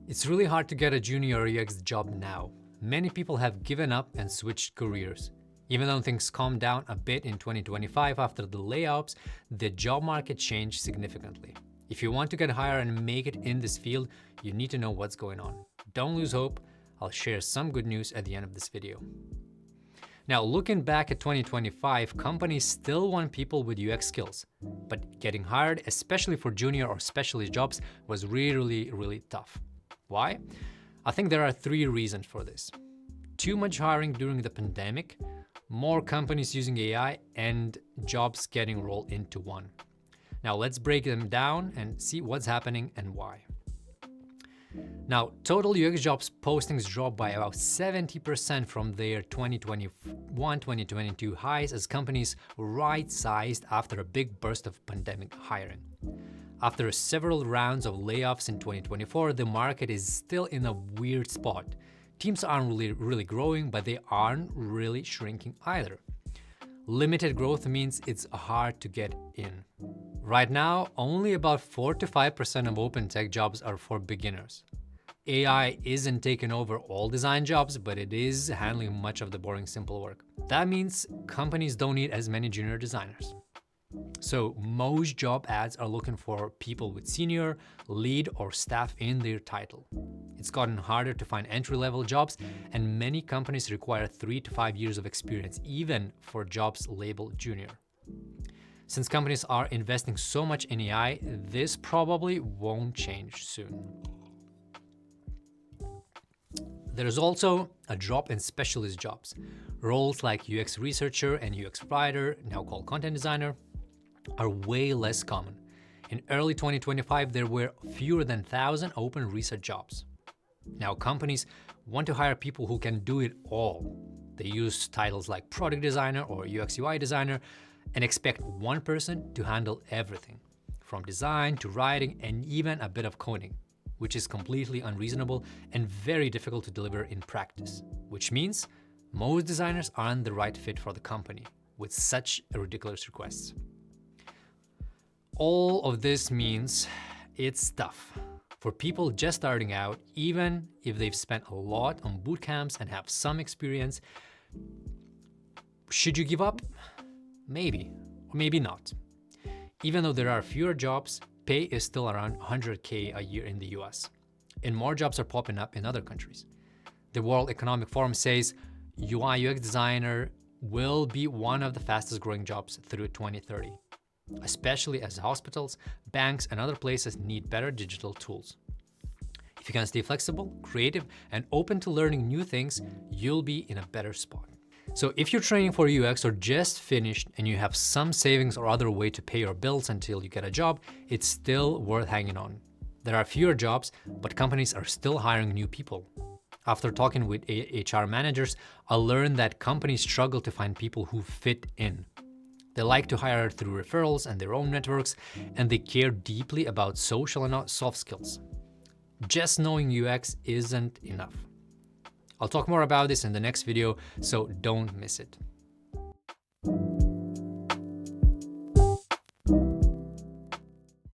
It's really hard to get a junior UX job now. Many people have given up and switched careers. Even though things calmed down a bit in 2025 after the layoffs, the job market changed significantly. If you want to get hired and make it in this field, you need to know what's going on. Don't lose hope. I'll share some good news at the end of this video. Now, looking back at 2025, companies still want people with UX skills, but getting hired, especially for junior or specialist jobs, was really tough. Why? I think there are 3 reasons for this. Too much hiring during the pandemic, more companies using AI, and jobs getting rolled into one. Now let's break them down and see what's happening and why. Now, total UX jobs postings dropped by about 70% from their 2021-2022 highs as companies right-sized after a big burst of pandemic hiring. After several rounds of layoffs in 2024, the market is still in a weird spot. Teams aren't really growing, but they aren't really shrinking either. Limited growth means it's hard to get in. Right now, only about 4 to 5% of open tech jobs are for beginners. AI isn't taking over all design jobs, but it is handling much of the boring, simple work. That means companies don't need as many junior designers. So most job ads are looking for people with senior, lead, or staff in their title. It's gotten harder to find entry-level jobs, and many companies require 3 to 5 years of experience, even for jobs labeled junior. Since companies are investing so much in AI, this probably won't change soon. There's also a drop in specialist jobs. Roles like UX researcher and UX writer, now called content designer, are way less common. In early 2025, there were fewer than 1,000 open research jobs. Now, companies want to hire people who can do it all. They use titles like product designer or UX UI designer and expect one person to handle everything, from design to writing and even a bit of coding, which is completely unreasonable and very difficult to deliver in practice, which means most designers aren't the right fit for the company with such ridiculous requests. All of this means it's tough for people just starting out, even if they've spent a lot on boot camps and have some experience. Should you give up? Maybe, or maybe not. Even though there are fewer jobs, pay is still around $100K a year in the US, and more jobs are popping up in other countries. The World Economic Forum says UI UX designer will be one of the fastest growing jobs through 2030. Especially as hospitals, banks, and other places need better digital tools. If you can stay flexible, creative, and open to learning new things, you'll be in a better spot. So if you're training for UX or just finished and you have some savings or other way to pay your bills until you get a job, it's still worth hanging on. There are fewer jobs, but companies are still hiring new people. After talking with HR managers, I learned that companies struggle to find people who fit in. They like to hire through referrals and their own networks, and they care deeply about social and soft skills. Just knowing UX isn't enough. I'll talk more about this in the next video, so don't miss it.